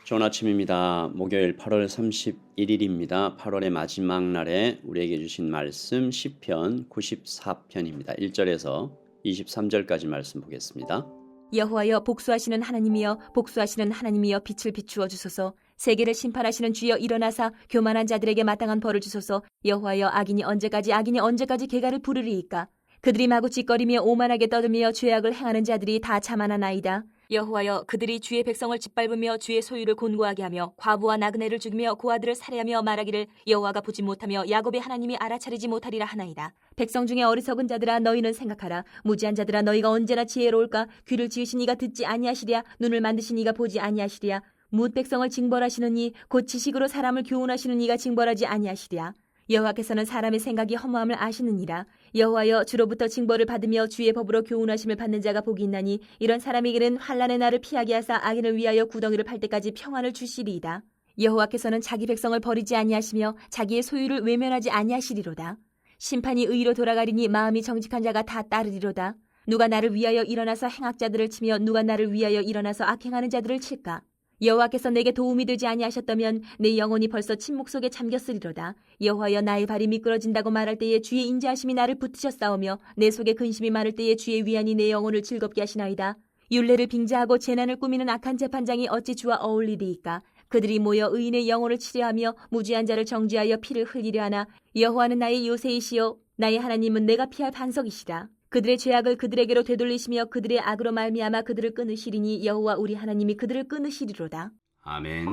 좋은 아침입니다. 목요일 8월 31일입니다. 8월의 마지막 날에 우리에게 주신 말씀 시편 94편입니다. 1절에서 23절까지 말씀 보겠습니다. 여호와여 복수하시는 하나님이여 복수하시는 하나님이여 빛을 비추어 주소서. 세계를 심판하시는 주여 일어나사 교만한 자들에게 마땅한 벌을 주소서. 여호와여 악인이 언제까지 개가를 부르리이까. 그들이 마구 짓거리며 오만하게 떠들며 죄악을 행하는 자들이 다 자만하나이다. 여호와여 그들이 주의 백성을 짓밟으며 주의 소유를 곤고하게 하며 과부와 나그네를 죽이며 고아들을 살해하며 말하기를 여호와가 보지 못하며 야곱의 하나님이 알아차리지 못하리라 하나이다. 백성 중에 어리석은 자들아 너희는 생각하라. 무지한 자들아 너희가 언제나 지혜로울까. 귀를 지으신 이가 듣지 아니하시랴. 눈을 만드신 이가 보지 아니하시랴. 뭇 백성을 징벌하시는 이 곧 지식으로 사람을 교훈하시는 이가 징벌하지 아니하시랴. 여호와께서는 사람의 생각이 허무함을 아시느니라. 여호와여 주로부터 징벌을 받으며 주의 법으로 교훈하심을 받는 자가 복이 있나니 이런 사람에게는 환난의 날을 피하게 하사 악인을 위하여 구덩이를 팔 때까지 평안을 주시리이다. 여호와께서는 자기 백성을 버리지 아니하시며 자기의 소유를 외면하지 아니하시리로다. 심판이 의로 돌아가리니 마음이 정직한 자가 다 따르리로다. 누가 나를 위하여 일어나서 행악자들을 치며 누가 나를 위하여 일어나서 악행하는 자들을 칠까. 여호와께서 내게 도움이 되지 아니하셨다면 내 영혼이 벌써 침묵 속에 잠겼으리로다. 여호와여 나의 발이 미끄러진다고 말할 때에 주의 인자하심이 나를 붙드셨사오며 내 속에 근심이 많을 때에 주의 위안이 내 영혼을 즐겁게 하시나이다. 율례를 빙자하고 재난을 꾸미는 악한 재판장이 어찌 주와 어울리리이까. 그들이 모여 의인의 영혼을 치려하며 무지한 자를 정죄하여 피를 흘리려 하나. 여호와는 나의 요새이시요 나의 하나님은 내가 피할 반석이시라. 그들의 죄악을 그들에게로 되돌리시며 그들의 악으로 말미암아 그들을 끊으시리니 여호와 우리 하나님이 그들을 끊으시리로다. 아멘.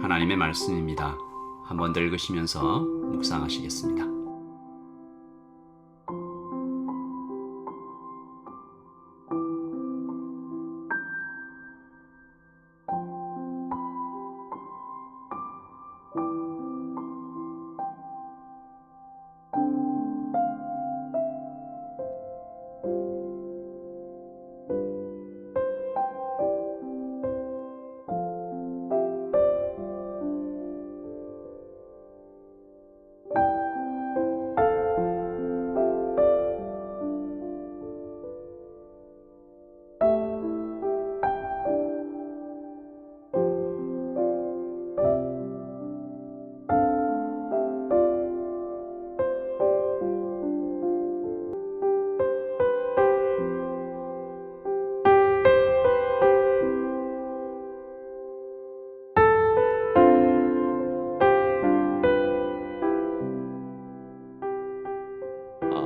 하나님의 말씀입니다. 한번 더 읽으시면서 묵상하시겠습니다.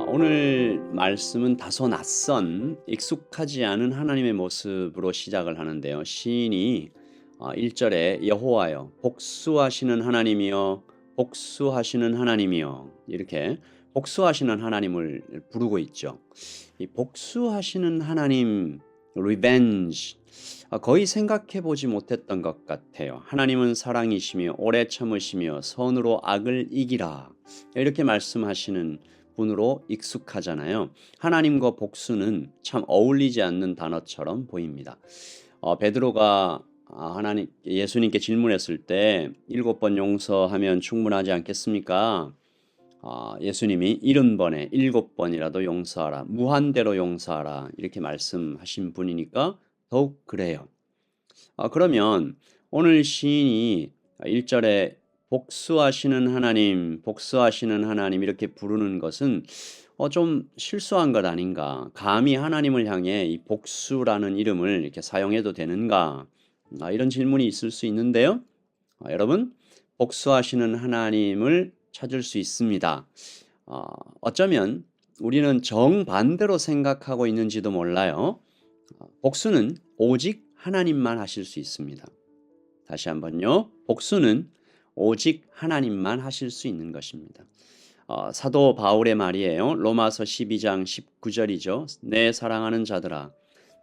오늘 말씀은 다소 낯선 익숙하지 않은 하나님의 모습으로 시작을 하는데요. 시인이 1절에 여호와여 복수하시는 하나님이여 복수하시는 하나님이여 이렇게 복수하시는 하나님을 부르고 있죠. 이 복수하시는 하나님 revenge 거의 생각해 보지 못했던 것 같아요. 하나님은 사랑이시며 오래 참으시며 선으로 악을 이기라 이렇게 말씀하시는 분으로 익숙하잖아요. 하나님과 복수는 참 어울리지 않는 단어처럼 보입니다. 베드로가 예수님께 질문했을 때 7번 용서하면 충분하지 않겠습니까? 예수님이 70번에 7번이라도 용서하라, 무한대로 용서하라 이렇게 말씀하신 분이니까 더욱 그래요. 그러면 오늘 시인이 1절에 복수하시는 하나님 이렇게 부르는 것은 좀 실수한 것 아닌가? 감히 하나님을 향해 이 복수라는 이름을 이렇게 사용해도 되는가? 이런 질문이 있을 수 있는데요. 여러분, 복수하시는 하나님을 찾을 수 있습니다. 어쩌면 우리는 정반대로 생각하고 있는지도 몰라요. 복수는 오직 하나님만 하실 수 있습니다. 다시 한번요. 복수는 오직 하나님만 하실 수 있는 것입니다. 사도 바울의 말이에요. 로마서 12장 19절이죠. 내 사랑하는 자들아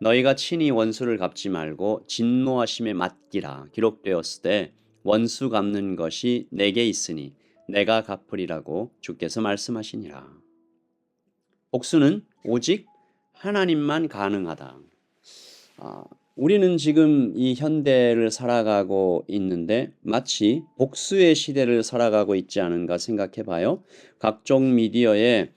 너희가 친히 원수를 갚지 말고 진노하심에 맡기라. 기록되었을 때 원수 갚는 것이 내게 있으니 내가 갚으리라고 주께서 말씀하시니라. 복수는 오직 하나님만 가능하다. 우리는 지금 이 현대를 살아가고 있는데 마치 복수의 시대를 살아가고 있지 않은가 생각해 봐요. 각종 미디어에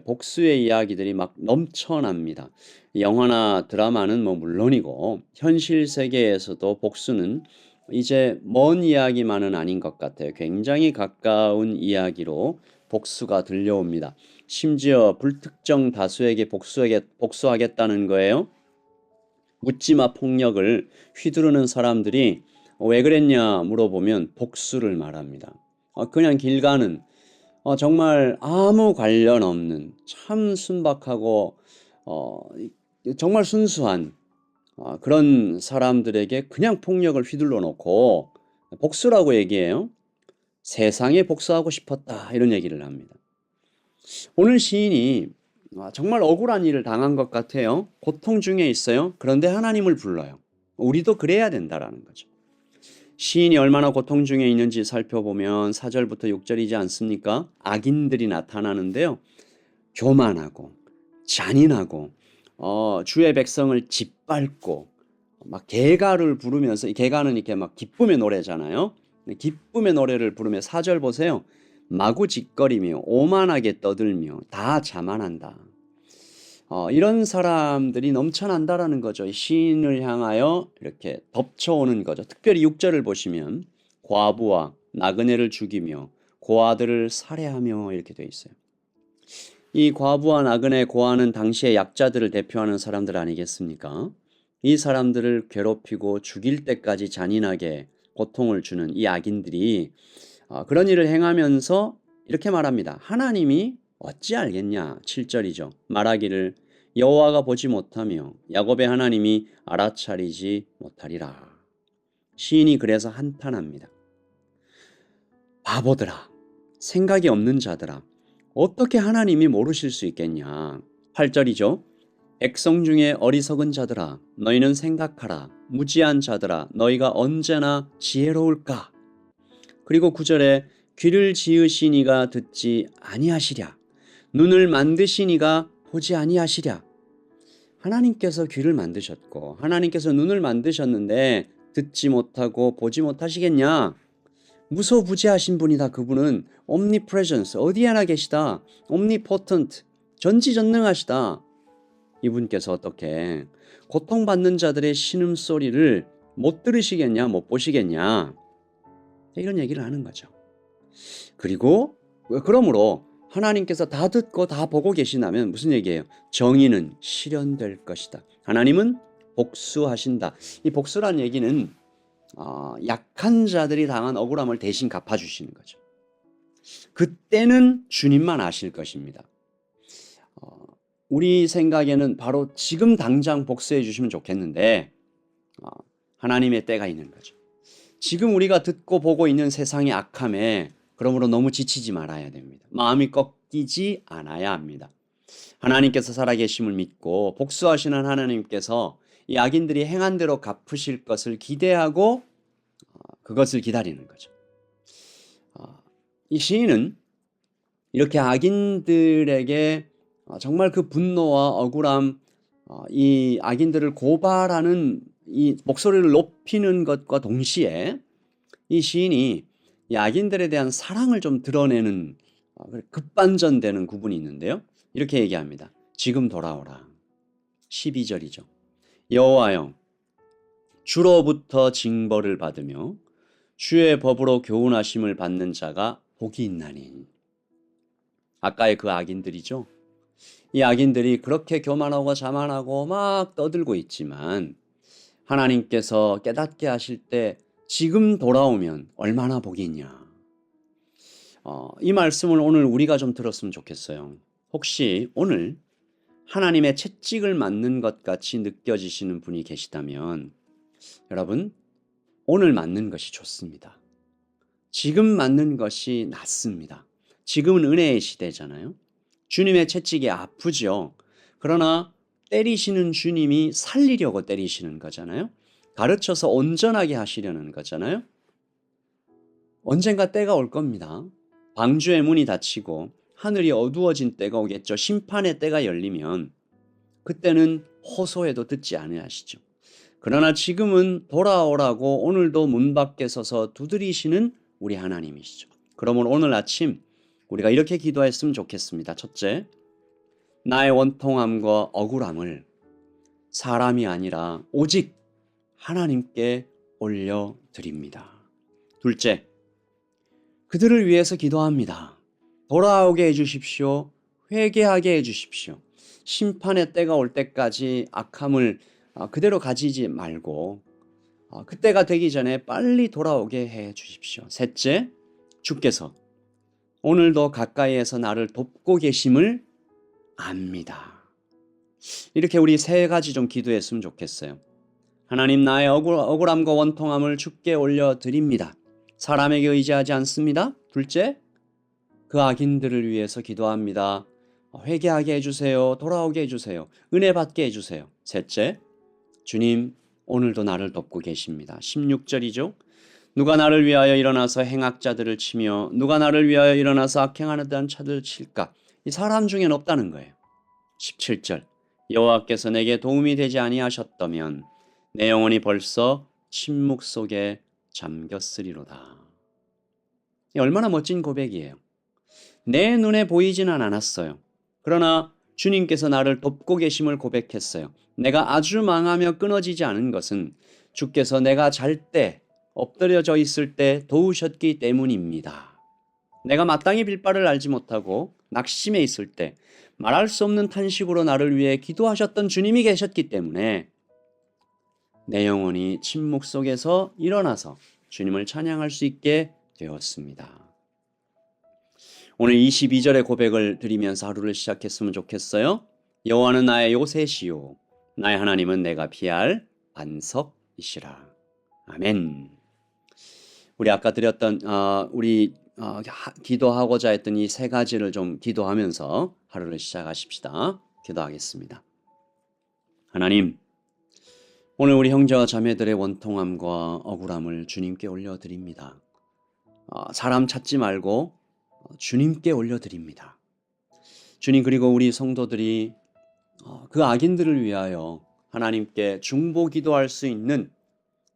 복수의 이야기들이 막 넘쳐납니다. 영화나 드라마는 물론이고 현실 세계에서도 복수는 이제 먼 이야기만은 아닌 것 같아요. 굉장히 가까운 이야기로 복수가 들려옵니다. 심지어 불특정 다수에게 복수하겠다는 거예요. 묻지마 폭력을 휘두르는 사람들이 왜 그랬냐 물어보면 복수를 말합니다. 그냥 길 가는 정말 아무 관련 없는 참 순박하고 어, 정말 순수한 그런 사람들에게 그냥 폭력을 휘둘러 놓고 복수라고 얘기해요. 세상에 복수하고 싶었다 이런 얘기를 합니다. 오늘 시인이 정말 억울한 일을 당한 것 같아요. 고통 중에 있어요. 그런데 하나님을 불러요. 우리도 그래야 된다라는 거죠. 시인이 얼마나 고통 중에 있는지 살펴보면 4절부터 6절이지 않습니까? 악인들이 나타나는데요. 교만하고 잔인하고 주의 백성을 짓밟고 막 개가를 부르면서, 이 개가는 이렇게 막 기쁨의 노래잖아요. 기쁨의 노래를 부르며 4절 보세요. 마구 짓거리며 오만하게 떠들며 다 자만한다. 이런 사람들이 넘쳐난다라는 거죠. 시인을 향하여 이렇게 덮쳐오는 거죠. 특별히 6절을 보시면 과부와 나그네를 죽이며 고아들을 살해하며 이렇게 되어 있어요. 이 과부와 나그네, 고아는 당시의 약자들을 대표하는 사람들 아니겠습니까? 이 사람들을 괴롭히고 죽일 때까지 잔인하게 고통을 주는 이 악인들이 그런 일을 행하면서 이렇게 말합니다. 하나님이 어찌 알겠냐? 7절이죠. 말하기를 여호와가 보지 못하며 야곱의 하나님이 알아차리지 못하리라. 시인이 그래서 한탄합니다. 바보들아, 생각이 없는 자들아, 어떻게 하나님이 모르실 수 있겠냐? 8절이죠. 백성 중에 어리석은 자들아, 너희는 생각하라. 무지한 자들아, 너희가 언제나 지혜로울까? 그리고 9절에 귀를 지으신 이가 듣지 아니하시랴. 눈을 만드신 이가 보지 아니하시랴. 하나님께서 귀를 만드셨고 하나님께서 눈을 만드셨는데 듣지 못하고 보지 못하시겠냐? 무소부재하신 분이다. 그분은 omnipresence, 어디에나 계시다. omnipotent, 전지전능하시다. 이분께서 어떻게 고통받는 자들의 신음소리를 못 들으시겠냐, 못 보시겠냐, 이런 얘기를 하는 거죠. 그리고 그러므로 하나님께서 다 듣고 다 보고 계시다면 무슨 얘기예요? 정의는 실현될 것이다. 하나님은 복수하신다. 이 복수란 얘기는 약한 자들이 당한 억울함을 대신 갚아주시는 거죠. 그때는 주님만 아실 것입니다. 우리 생각에는 바로 지금 당장 복수해 주시면 좋겠는데 하나님의 때가 있는 거죠. 지금 우리가 듣고 보고 있는 세상의 악함에 그러므로 너무 지치지 말아야 됩니다. 마음이 꺾이지 않아야 합니다. 하나님께서 살아계심을 믿고 복수하시는 하나님께서 이 악인들이 행한 대로 갚으실 것을 기대하고 그것을 기다리는 거죠. 이 시인은 이렇게 악인들에게 정말 그 분노와 억울함, 이 악인들을 고발하는 이 목소리를 높이는 것과 동시에 이 시인이 이 악인들에 대한 사랑을 좀 드러내는 급반전되는 구분이 있는데요. 이렇게 얘기합니다. 지금 돌아오라. 12절이죠. 여호와여, 주로부터 징벌을 받으며 주의 법으로 교훈하심을 받는 자가 복이 있나니. 아까의 그 악인들이죠. 이 악인들이 그렇게 교만하고 자만하고 막 떠들고 있지만 하나님께서 깨닫게 하실 때 지금 돌아오면 얼마나 복이 있냐. 이 말씀을 오늘 우리가 좀 들었으면 좋겠어요. 혹시 오늘 하나님의 채찍을 맞는 것 같이 느껴지시는 분이 계시다면 여러분, 오늘 맞는 것이 좋습니다. 지금 맞는 것이 낫습니다. 지금은 은혜의 시대잖아요. 주님의 채찍이 아프죠. 그러나 때리시는 주님이 살리려고 때리시는 거잖아요. 가르쳐서 온전하게 하시려는 거잖아요. 언젠가 때가 올 겁니다. 방주의 문이 닫히고 하늘이 어두워진 때가 오겠죠. 심판의 때가 열리면 그때는 호소해도 듣지 아니하시죠. 그러나 지금은 돌아오라고 오늘도 문 밖에 서서 두드리시는 우리 하나님이시죠. 그러므로 오늘 아침 우리가 이렇게 기도했으면 좋겠습니다. 첫째, 나의 원통함과 억울함을 사람이 아니라 오직 하나님께 올려드립니다. 둘째, 그들을 위해서 기도합니다. 돌아오게 해주십시오. 회개하게 해주십시오. 심판의 때가 올 때까지 악함을 그대로 가지지 말고 그때가 되기 전에 빨리 돌아오게 해 주십시오. 셋째, 주께서 오늘도 가까이에서 나를 돕고 계심을 압니다. 이렇게 우리 세 가지 좀 기도했으면 좋겠어요. 하나님, 나의 억울함과 원통함을 주께 올려드립니다. 사람에게 의지하지 않습니다. 둘째, 그 악인들을 위해서 기도합니다. 회개하게 해주세요. 돌아오게 해주세요. 은혜 받게 해주세요. 셋째, 주님 오늘도 나를 돕고 계십니다. 16절이죠. 누가 나를 위하여 일어나서 행악자들을 치며 누가 나를 위하여 일어나서 악행하는 자들을 칠까? 이 사람 중엔 없다는 거예요. 17절, 여호와께서 내게 도움이 되지 아니하셨다면 내 영혼이 벌써 침묵 속에 잠겼으리로다. 얼마나 멋진 고백이에요. 내 눈에 보이지는 않았어요. 그러나 주님께서 나를 돕고 계심을 고백했어요. 내가 아주 망하며 끊어지지 않은 것은 주께서 내가 잘 때, 엎드려져 있을 때 도우셨기 때문입니다. 내가 마땅히 빌바를 알지 못하고 낙심해 있을 때 말할 수 없는 탄식으로 나를 위해 기도하셨던 주님이 계셨기 때문에 내 영혼이 침묵 속에서 일어나서 주님을 찬양할 수 있게 되었습니다. 오늘 22절의 고백을 드리면서 하루를 시작했으면 좋겠어요. 여호와는 나의 요새시요 나의 하나님은 내가 피할 반석이시라. 아멘. 우리 아까 드렸던 기도하고자 했던 이 세 가지를 좀 기도하면서 하루를 시작하십시다. 기도하겠습니다. 하나님, 오늘 우리 형제와 자매들의 원통함과 억울함을 주님께 올려드립니다. 사람 찾지 말고 주님께 올려드립니다. 주님, 그리고 우리 성도들이 그 악인들을 위하여 하나님께 중보 기도할 수 있는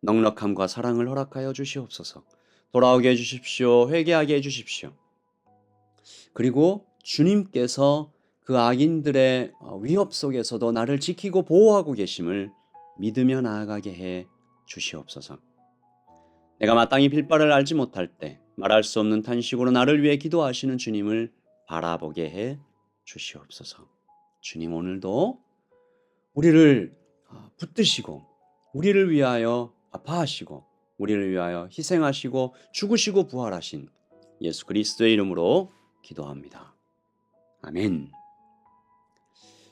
넉넉함과 사랑을 허락하여 주시옵소서. 돌아오게 해주십시오. 회개하게 해주십시오. 그리고 주님께서 그 악인들의 위협 속에서도 나를 지키고 보호하고 계심을 믿으며 나아가게 해 주시옵소서. 내가 마땅히 빌바를 알지 못할 때 말할 수 없는 탄식으로 나를 위해 기도하시는 주님을 바라보게 해 주시옵소서. 주님, 오늘도 우리를 붙드시고 우리를 위하여 아파하시고 우리를 위하여 희생하시고 죽으시고 부활하신 예수 그리스도의 이름으로 기도합니다. 아멘.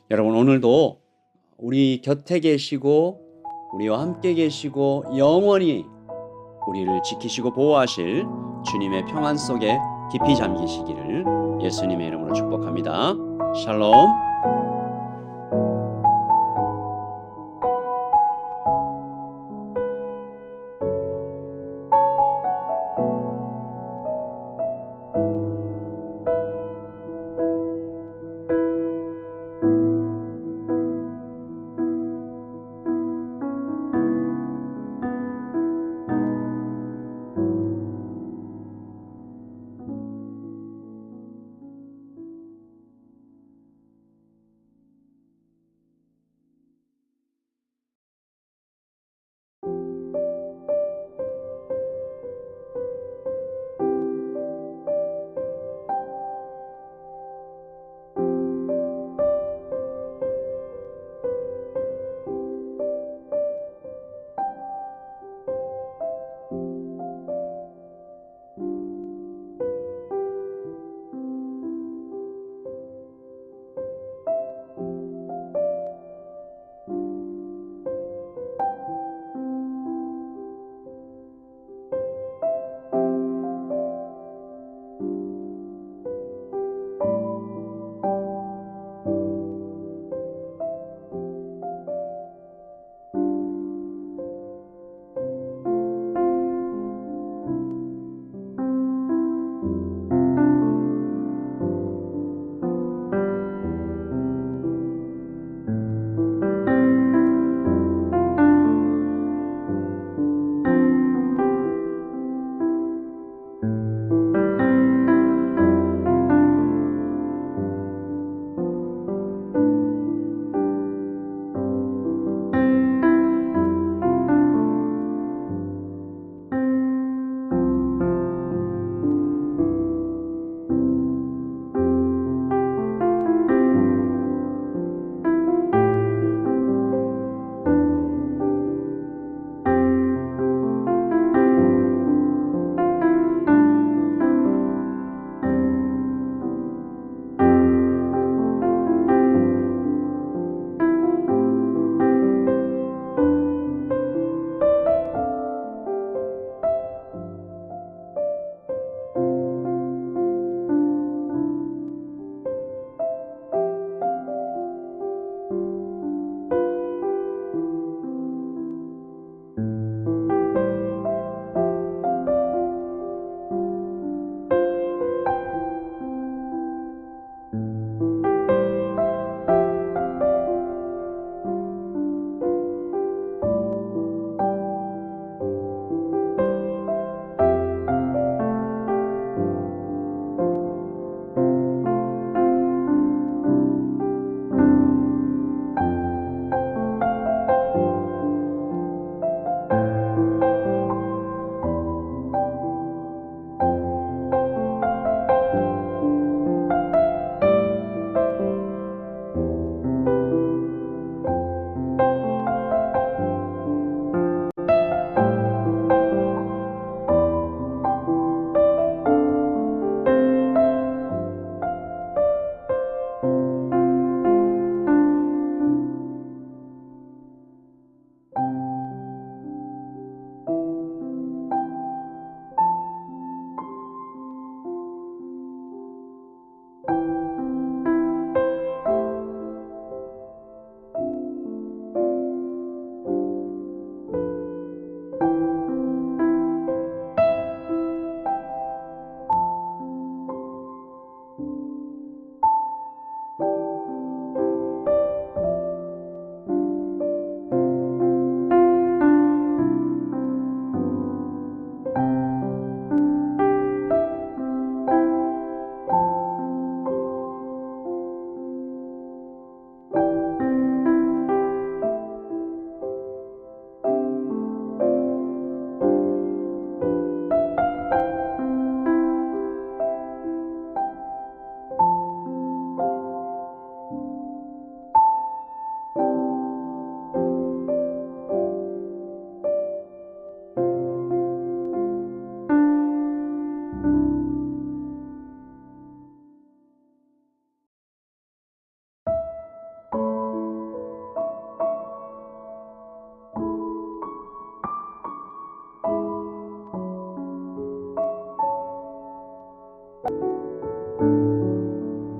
여러분, 오늘도 우리 곁에 계시고 우리와 함께 계시고 영원히 우리를 지키시고 보호하실 주님의 평안 속에 깊이 잠기시기를 예수님의 이름으로 축복합니다. 샬롬.